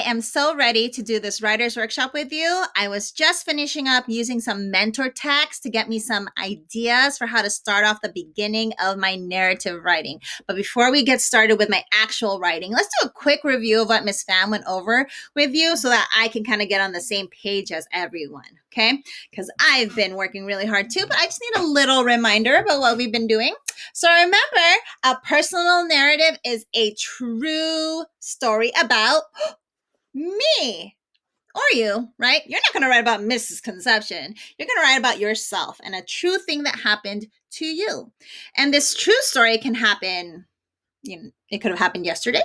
am so ready to do this writer's workshop with you. I was just finishing up using some mentor text to get me some ideas for how to start off the beginning of my narrative writing. But before we get started with my actual writing, let's do a quick review of what Miss Pham went over with you so that I can kind of get on the same page as everyone, okay? Because I've been working really hard too, but I just need a little reminder about what we've been doing. So remember, a personal narrative is a true story about me or you, right? You're not going to write about Mrs. Conception. You're going to write about yourself and a true thing that happened to you. And this true story can happen, it could have happened yesterday.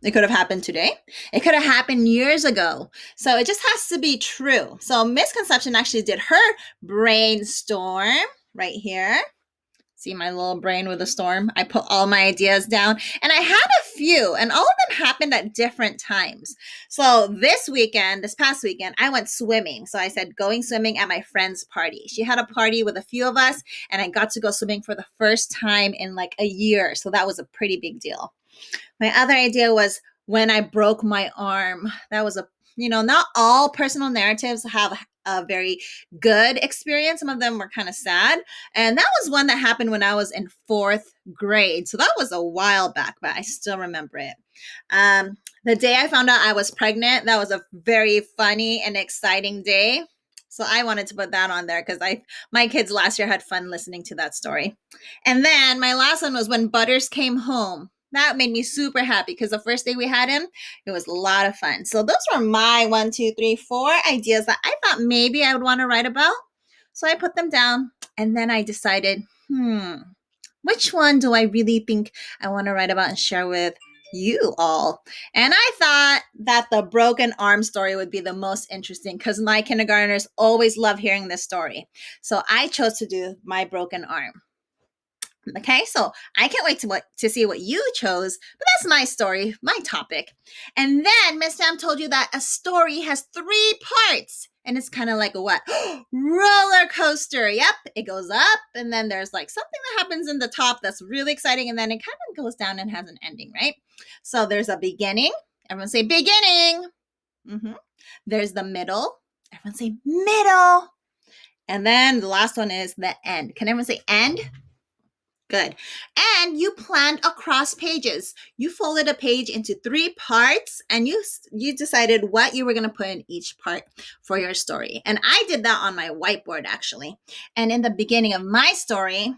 It could have happened today. It could have happened years ago. So it just has to be true. So Miss Conception actually did her brainstorm right here. See my little brain with a storm? I put all my ideas down and I had a few and all of them happened at different times. So this past weekend, I went swimming. So I said going swimming at my friend's party. She had a party with a few of us and I got to go swimming for the first time in like a year. So that was a pretty big deal. My other idea was when I broke my arm. That was not all personal narratives have a very good experience. Some of them were kind of sad. And that was one that happened when I was in 4th grade. So that was a while back, but I still remember it. The day I found out I was pregnant, that was a very funny and exciting day. So I wanted to put that on there because my kids last year had fun listening to that story. And then my last one was when Butters came home. That made me super happy because the first day we had him, it was a lot of fun. So those were my 1, 2, 3, 4 ideas that I thought maybe I would want to write about. So I put them down and then I decided, which one do I really think I want to write about and share with you all? And I thought that the broken arm story would be the most interesting because my kindergartners always love hearing this story. So I chose to do my broken arm. Okay, so I can't wait to see what you chose, but that's my story, my topic. And then Miss Sam told you that a story has 3 parts. And it's kind of like a what? Roller coaster. Yep, it goes up and then there's like something that happens in the top that's really exciting and then it kind of goes down and has an ending, right? So there's a beginning. Everyone say beginning. There's the middle. Everyone say middle. And then the last one is the end. Can everyone say end? Good. And you planned across pages. You folded a page into 3 parts and you decided what you were going to put in each part for your story. And I did that on my whiteboard actually. And in the beginning of my story,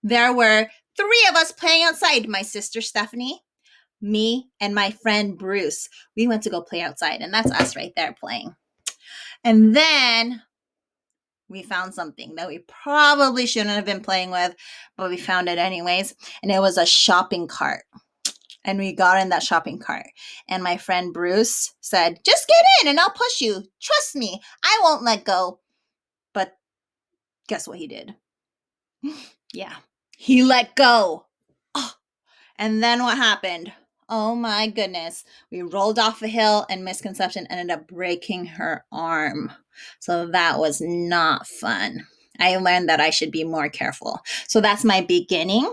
there were 3 of us playing outside. My sister Stephanie, me, and my friend Bruce. We went to go play outside and that's us right there playing. And then we found something that we probably shouldn't have been playing with, but we found it anyways. And it was a shopping cart. And we got in that shopping cart. And my friend Bruce said, just get in and I'll push you. Trust me, I won't let go. But guess what he did? Yeah, he let go. Oh. And then what happened? Oh my goodness. We rolled off a hill and Miss Conception ended up breaking her arm. So that was not fun. I learned that I should be more careful. So that's my beginning,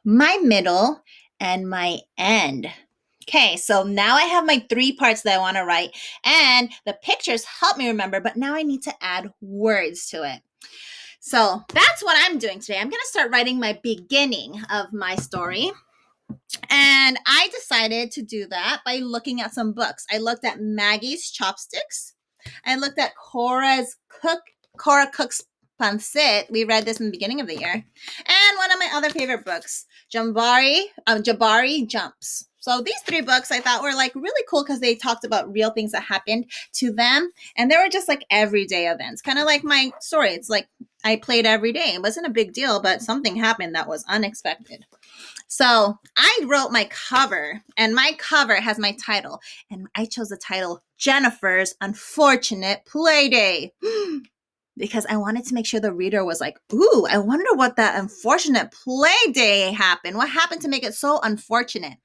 my middle, and my end. Okay, so now I have my 3 parts that I want to write and the pictures help me remember, but now I need to add words to it. So that's what I'm doing today. I'm going to start writing my beginning of my story. And I decided to do that by looking at some books. I looked at Maggie's Chopsticks. I looked at Cora Cook's Pancit. We read this in the beginning of the year. And one of my other favorite books, Jabari Jumps. So these 3 books I thought were like really cool because they talked about real things that happened to them. And they were just like everyday events, kind of like my story. It's like I played every day. It wasn't a big deal, but something happened that was unexpected. So I wrote my cover and my cover has my title and I chose the title Jennifer's Unfortunate Playday because I wanted to make sure the reader was like, ooh, I wonder what that unfortunate play day happened. What happened to make it so unfortunate?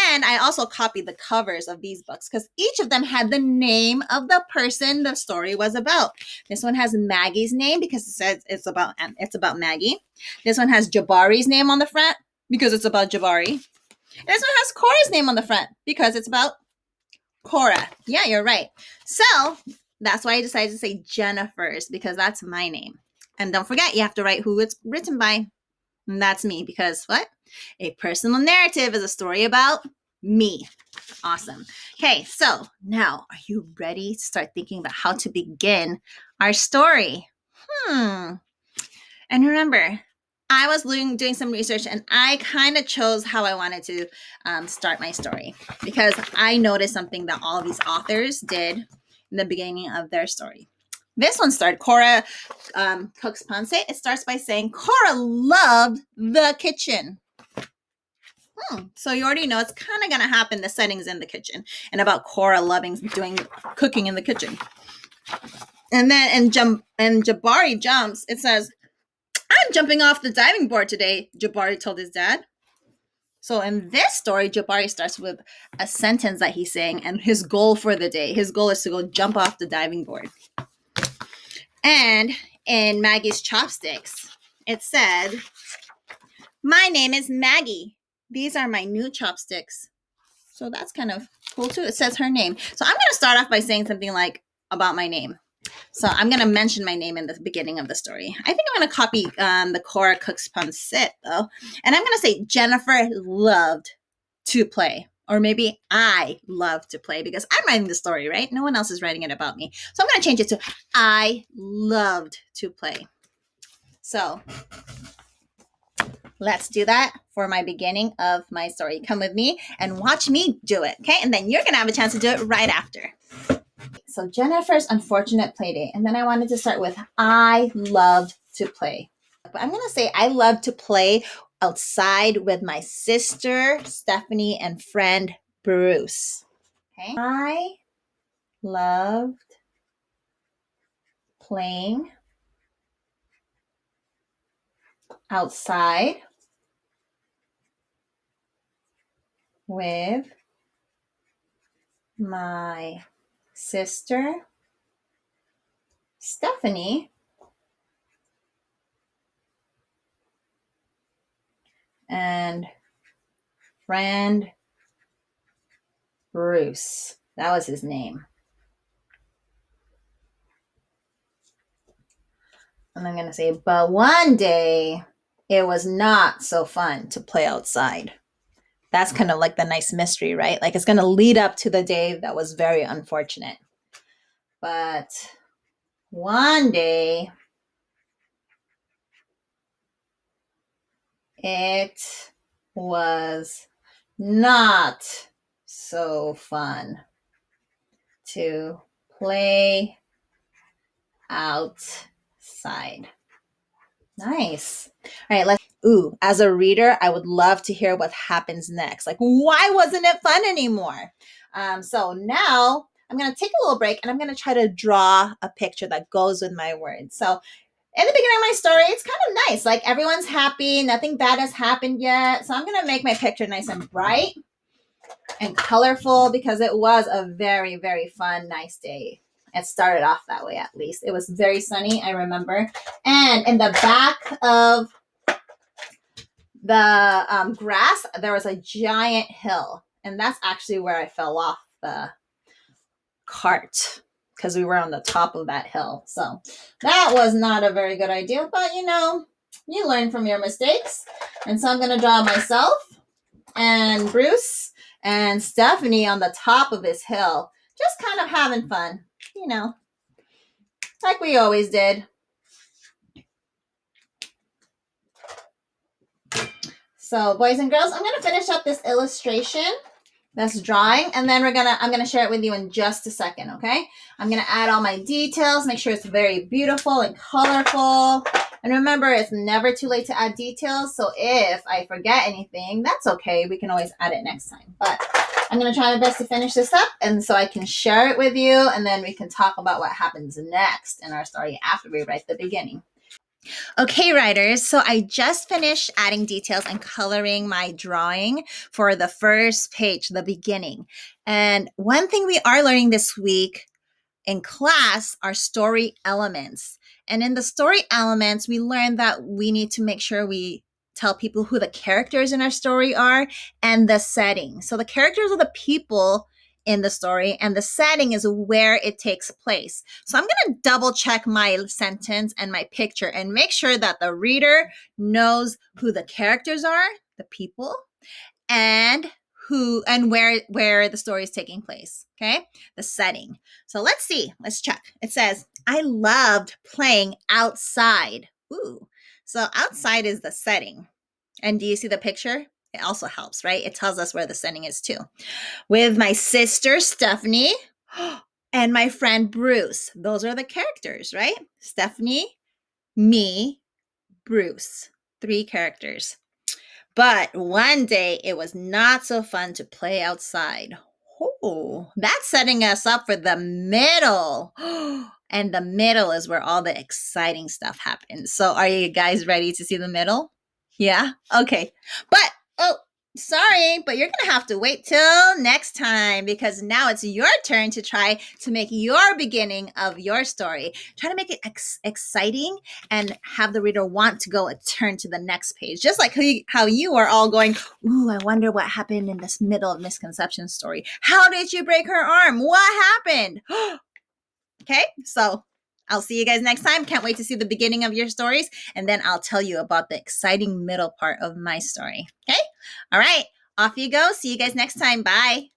And I also copied the covers of these books because each of them had the name of the person the story was about. This one has Maggie's name because it says it's about Maggie. This one has Jabari's name on the front because it's about Jabari. This one has Cora's name on the front because it's about Cora. Yeah, you're right. So that's why I decided to say Jennifer's, because that's my name. And don't forget, you have to write who it's written by. And that's me, because what? A personal narrative is a story about me. Awesome. Okay, so now are you ready to start thinking about how to begin our story? And remember, I was doing some research and I kind of chose how I wanted to start my story, because I noticed something that all of these authors did in the beginning of their story. This one started, Cora cooks ponce. It starts by saying, Cora loved the kitchen. So you already know it's kind of going to happen. The settings in the kitchen and about Cora loving doing cooking in the kitchen. And then and Jabari jumps. It says, I'm jumping off the diving board today, Jabari told his dad. So in this story, Jabari starts with a sentence that he's saying and his goal for the day. His goal is to go jump off the diving board. And in Maggie's chopsticks, it said, my name is Maggie. These are my new chopsticks. So that's kind of cool too. It says her name. So I'm going to start off by saying something like about my name. So I'm going to mention my name in the beginning of the story. I think I'm going to copy the Cora Cooks Ponset though. And I'm going to say Jennifer loved to play. Or maybe I love to play, because I'm writing the story, right? No one else is writing it about me. So I'm going to change it to I loved to play. So let's do that for my beginning of my story. Come with me and watch me do it, okay? And then you're going to have a chance to do it right after. So Jennifer's unfortunate play date. And then I wanted to start with I loved to play. But I'm going to say I love to play outside with my sister, Stephanie, and friend, Bruce. Okay. I loved playing outside with my sister, Stephanie, and friend Bruce. That was his name. And I'm going to say, but one day it was not so fun to play outside. That's kind of like the nice mystery, right? Like it's going to lead up to the day that was very unfortunate. But one day it was not so fun to play outside. Nice. All right, as a reader, I would love to hear what happens next. Like, why wasn't it fun anymore? So now I'm going to take a little break and I'm going to try to draw a picture that goes with my words. So in the beginning of my story, it's kind of nice. Like everyone's happy. Nothing bad has happened yet. So I'm going to make my picture nice and bright and colorful, because it was a very, very fun, nice day. It started off that way, at least. It was very sunny, I remember. And in the back of the grass, there was a giant hill. And that's actually where I fell off the cart, because we were on the top of that hill. So that was not a very good idea. But, you learn from your mistakes. And so I'm going to draw myself and Bruce and Stephanie on the top of this hill, just kind of having fun, like we always did. So boys and girls, I'm going to finish up this illustration, this drawing, and then I'm going to share it with you in just a second, okay? I'm going to add all my details, make sure it's very beautiful and colorful. And remember, it's never too late to add details. So if I forget anything, that's okay. We can always add it next time. But I'm going to try my best to finish this up, and so I can share it with you, and then we can talk about what happens next in our story after we write the beginning. Okay, writers, so I just finished adding details and coloring my drawing for the first page, the beginning. And one thing we are learning this week in class are story elements. And in the story elements, we learned that we need to make sure we tell people who the characters in our story are and the setting. So the characters are the people in the story, and the setting is where it takes place. So I'm going to double check my sentence and my picture and make sure that the reader knows who the characters are, the people, and where the story is taking place. Okay, the setting. So let's see. Let's check. It says, I loved playing outside. Ooh. So outside is the setting. And do you see the picture? It also helps, right? It tells us where the setting is too. With my sister Stephanie and my friend Bruce. Those are the characters, right? Stephanie, me, Bruce. 3 characters. But one day it was not so fun to play outside. Oh, that's setting us up for the middle. And the middle is where all the exciting stuff happens. So are you guys ready to see the middle? Yeah? Okay. But, oh, sorry, but you're going to have to wait till next time because now it's your turn to try to make your beginning of your story. Try to make it exciting and have the reader want to go and turn to the next page. Just like how you are all going, ooh, I wonder what happened in this middle of Misconception story. How did you break her arm? What happened? Okay, so I'll see you guys next time. Can't wait to see the beginning of your stories. And then I'll tell you about the exciting middle part of my story. Okay, all right, off you go. See you guys next time. Bye.